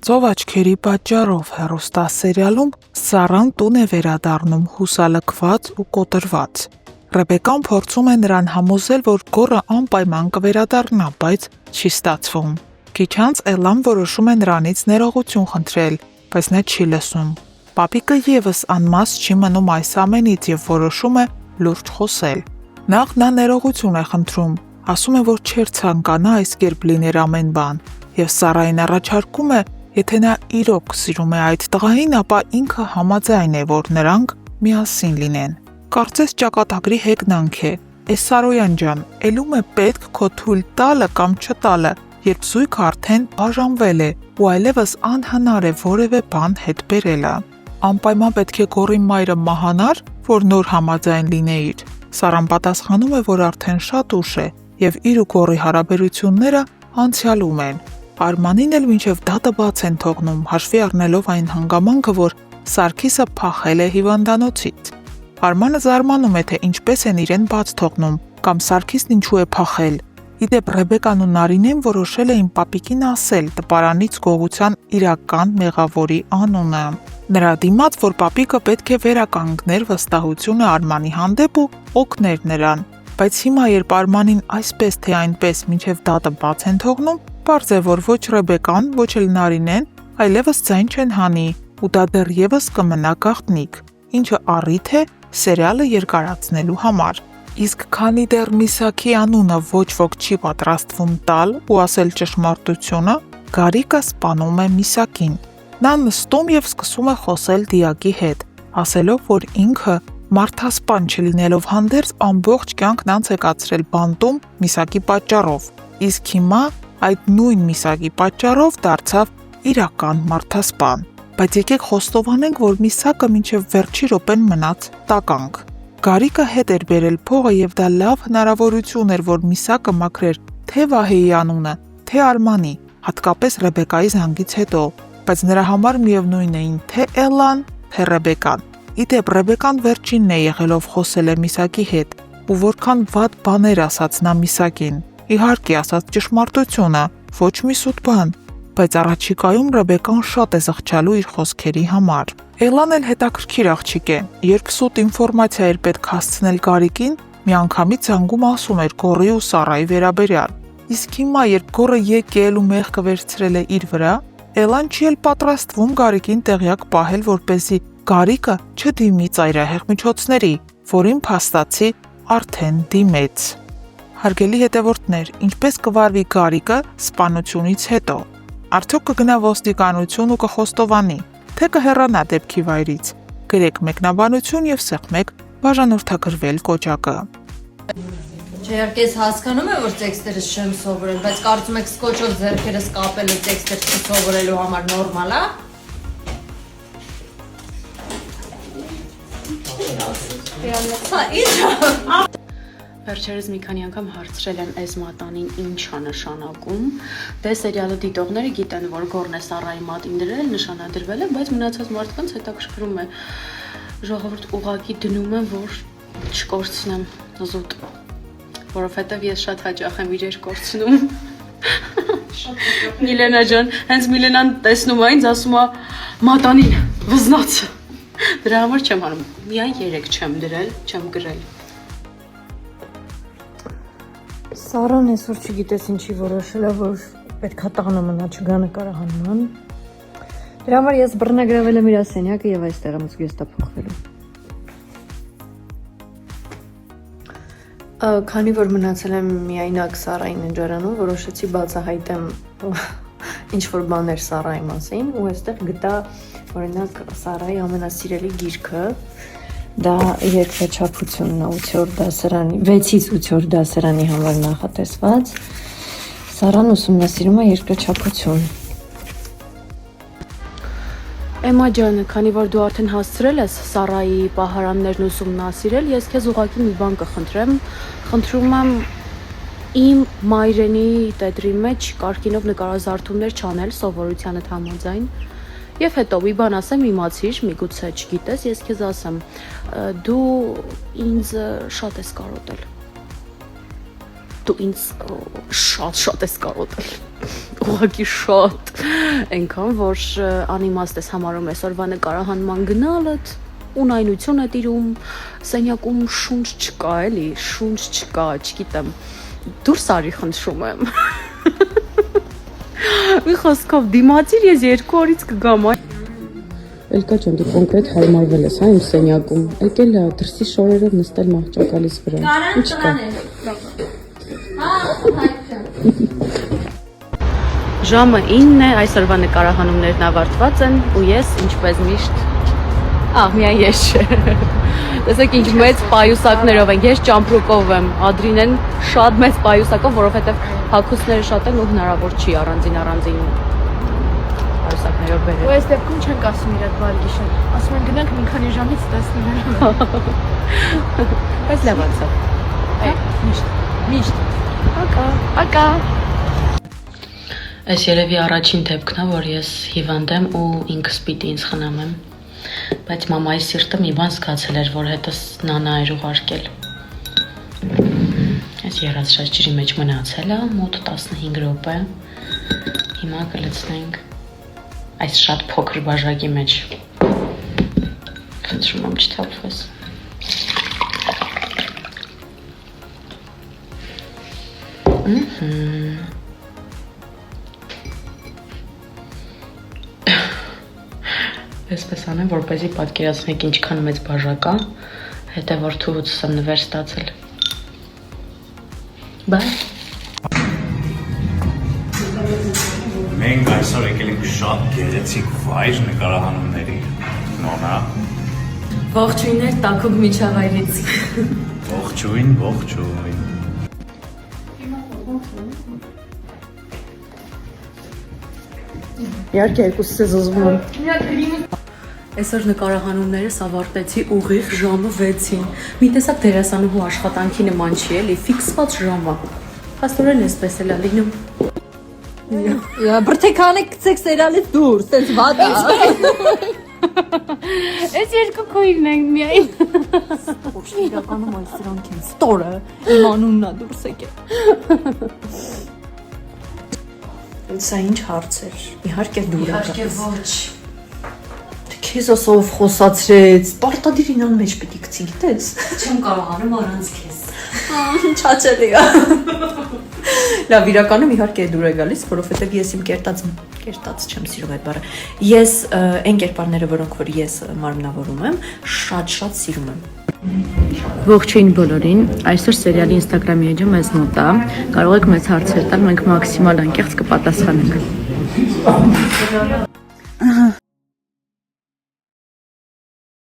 Ծով աչքերի պատճառով հեռուստասերիալում Սառան տուն է վերադառնում հուսալքված ու կոտրված։ Ռեբեկան փորձում է նրան համոզել, որ Գոռը անպայման կվերադառնա, բայց չի ստացվում։ Քիչ անց Էլլան որոշում է նրանից ներողություն խնդրել, բայց նա չի լսում։ Պապիկը ևս անմաստ չի մնում այս ամենից և որոշում է լուրջ խոսել։ Նախ նա ներողություն է խնդրում, ասում է, որ չէր ցանկանա այս կերպ լիներ ամեն բան, և Սառային առաջարկում է, եթե նա իրոք սիրում է այդ տղային, ապա ինքը համաձայն է, որ նրանք միասին լինեն։ Կարծես ճակատագրի հեգնանք է։ Սարոյան ջան, էլում է պետք քո թույլ տալը կամ չտալը, երբ զույգը արդեն բաժանվել է ու այլևս անհնար է որևէ բան հետ բերելը։ Անպայման պետք է Գոռի մայրը մահանար, որ նոր համաձայն լինեիր։ Սառան պատասխանում է, որ արդեն շատ ուշ է և իր ու Գոռի հարաբերությունները անցյալում են։ Արմանին էլ մինչև դատը բաց են թողնում, հաշվի առնելով այն հանգամանքը, որ Սարգիսը փախել է հիվանդանոցից։ Արմանը զարմանում է, թե ինչպես են իրեն բաց թողնում, կամ Սարգիսն ինչու է փախել։ Իդեպ Ռեբեկան ու Նարինեն որոշել էին պապիկին ասել տպարանից գողության իրական մեղավորի անունը։ Նրա դիմաց, որ պապիկը պետք է վերականգներ վստահությունը Արմանի հանդեպ ու օգներ նրան։ Բայց հիմա, երբ Արմանին այսպես թե այնպես մինչև դատը բաց են թողնում, պարզ է, որ ոչ Ռեբեկան, ոչ էլ Նարինեն այլևս ձայն չեն հանի, ու դա դեռևս կմնա գաղտնիք, ինչը առիթ է սերիալը երկարացնելու համար։ Իսկ քանի դեռ Միսաքի անունը ոչ ոք չի պատրաստվում տալ ու ասել ճշմարտությունը, Գարիկը սպանում է Միսակին։ Նա նստում և սկսում է խոսել Դիակի հետ, ասելով, որ ինքը մարդասպան չլինելով հանդերձ ամբողջ կյանքն անց է կացրել բանտում Միսակի պատճառով, իսկ հիմա այդ նույն Միսակի պատճառով դարձավ իրական մարդասպան։ Բայց եկեք խոստովանենք, որ Միսակը մինչև վերջի րոպեն մնաց տականք։ Գարիկը հետ էր բերել փողը և դա լավ հնարավորություն էր, որ Միսակը մաքրեր թե Վահեի անունը, թե Արմանի, հատկապես Ռեբեկայի զանգից հետո, բայց նրա համար միևնույն էին թե Էլլան, թե Ռեբեկան։ Իդեպ Ռեբեկան վերջինն է եղել, ով խոսել է Միսակի հետ, ու որքան վատ բաներ ասաց նա Միսակին։ Իհարկե ասաց ճշմարտությունը, ոչ մի սուտ բան, բայց առաջիկայում Ռեբեկան շատ է զղջալու իր խոսքերի համար։ Էլլան էլ հետաքրքիր աղջիկ է, երբ սուտ ինֆորմացիա էր պետք հասցնել Գարիկին, միանգամից զանգում ասում էր Գոռի ու Սառայի վերաբերյալ։ Իսկ հիմա, երբ Գոռը եկել ու մեղքը վերցրել է իր վրա, Էլլան չի էլ պատրաստվում Գարիկին տեղյակ պահել, որպեսզի Գարիկը չդիմի ծայրահեղ միջոցների, որին փաստացի արդեն դիմեց։ Հարգելի հետևորդներ, ինչպես կվարվի Գարիկը սպանությունից հետո։ Արդյոք կգնա ոստիկանություն ու կխոստովանի, թե կհեռանա դեպքի վայրից։ Գրեք մեկնաբանություն և սեղմեք բաժանորդագրվել կոճակը։ Իհարկե ես հասկանում եմ, որ տեքստերս չեմ սովորել, բայց կարծում եք սկոչով ձեռքերս կապելը տեքստեր չսովորելու համար նորմալ է։ Վերջերս մի քանի անգամ հարցրել եմ այս մատանին ինչ է նշանակում։ Դե սերիալը դիտողները գիտեն, որ Գոռն է Սառայի մատին դրել, նշանադրվել է, բայց մնացած մարդկանց հետաքրքրում է։ Ժողովուրդ ուղղակի դնում են, որ չկորցնեմ զուտ, որովհետև ես շատ հաճախ եմ իրեր կորցնում։ Միլենա ջան, հենց Միլենան տեսնում է ինձ, ասում է մատանին վզնաց։ Դրա համար չեմ անում, միայն 3 չեմ դրել, չեմ գրել։ Սառան այսօր չգիտես ինչի որոշել է, որ պետքա տանը մնա, չգա նկարահանման։ Դրա համար ես բռնագրավել եմ իր սենյակը և այստեղ եմ զգեստա փոխվելու։ Քանի որ մնացել եմ միայնակ Սառայի ննջարանում, որոշեցի բացահայտեմ ինչ-որ բաներ Սառայի մասին ու այստեղ գտա օրինակ Սառայի ամենասիրելի գիրքը, դա երկրաչափությունն է 8-րդ դասարանի, 6-ից 8-րդ դասարանի համար նախատեսված։ Սառան ուսումնասիրում է երկրաչափություն։ Էմմա ջան, քանի որ դու արդեն հասցրել ես Սառայի պահարաններն ուսումնասիրել, ես քեզ ուղղակի մի բան կխնդրեմ։ Խնդրում եմ իմ մայրենի տետրի մեջ կարգինով նկարազարդումներ չանել սովորությանդ համաձայն։ Եվ հետո մի բան ասեմ, իմացիր, միգուցե չգիտես, ես քեզ ասեմ, դու ինձ շատ ես կարոտել։ դու ինձ շատ ես կարոտել։ Ուղղակի շատ։ Այնքան որ անիմաստ ես համարում այսօրվա նկարահանման գնալդ, ունայնություն է տիրում, սենյակում շունչ չկա, էլի, շունչ չկա, չգիտեմ։ Դուրս արի խնդրում եմ։ Մի խոսքով դիմացիր ես 2 օրից կգամ։ Էլկա ջան, դու կոնկրետ հարմարվել ես, հա, իմ սենյակում։ Եկել է դրսի շորերով նստել մահճակալիս վրա։ Ինչ կա։ Ժամը 9 է, այսօրվա նկարահանումներն ավարտված են ու ես ինչպես միշտ միայն ես չէ։ Տեսեք ինչ մեծ պայուսակներով են, ես ճամպրուկով եմ, Ադրինեն շատ մեծ պայուսակով, որովհետև հագուստները շատ են ու հնարավոր չի առանձին պայուսակներով բերել։ Ու այս դեպքում չենք ասում իր այդ վարգիշը, ասում են գնանք մի քանի ժամից տեսնենք։ Բայց լավ անցավ։ Միշտ։ Ակա։ Այս երևի առաջին դեպքն է, որ ես հիվանդ եմ ու ինքս պիտի ինձ խնամեմ։ Բայց մամայի սիրտը մի բան զգացել էր, որ հետս նանա էր ուղարկել։ Այս երազրած ջրի մեջ մնացել է մոտ 15 րոպե։ Հիմա կլցնենք այս շատ փոքր բաժակի մեջ։ Խնդրում եմ չթափվես։ Այսպես անեմ, որպեսզի պատկերացնեք ինչքան մեծ բաժակ է, հետո որ թուղուց եմ նվեր ստացել։ Բայ։ Մենք այսօր եկել ենք շատ գեղեցիկ վայր նկարահանումների։ Նոնա։ Ողջույններ տաքուկ միջավայրից։ Ողջույն, ողջույն։ Իհարկե երկուսս է զոզվում եմ։ Այսօր նկարահանումներս ավարտեցի ուղիղ ժամը 6-ին։ Մի տեսակ դերասանուհու աշխատանքի նման չի էլի, ֆիքսված ժամը։ Փաստորեն էսպես էլ է լինում։ Բրթեքանը գցեք սերիալից դուրս, sense վատ է։ Այս երկու քույրն են միայն։ Ոչ իրականում այս սրանք են ստորը, իմ անունն է դուրս եկել։ Սա ինչ հարց էր։ Իհարկե դուր է գալիս։ Ոչ։ Քեզ ասով խոսացրեց, պարտադիր ինան մեջ պիտի գցի, գիտես։ Չեմ կարողանում առանց քեզ։ Չաչելի է։ Լավ, իրականում իհարկե դուր է գալիս, որովհետև ես իմ կերտած չեմ սիրում այդ բառը։ Ես այն կերպարները, որոնք որ ես մարմնավորում եմ, շատ սիրում եմ։ Ողջույն բոլորին, այսօր սերիալի Instagram-ի էջը մեզ մոտ է, կարող եք մեզ հարցեր տալ, մենք մաքսիմալ անկեղծ կպատասխանենք։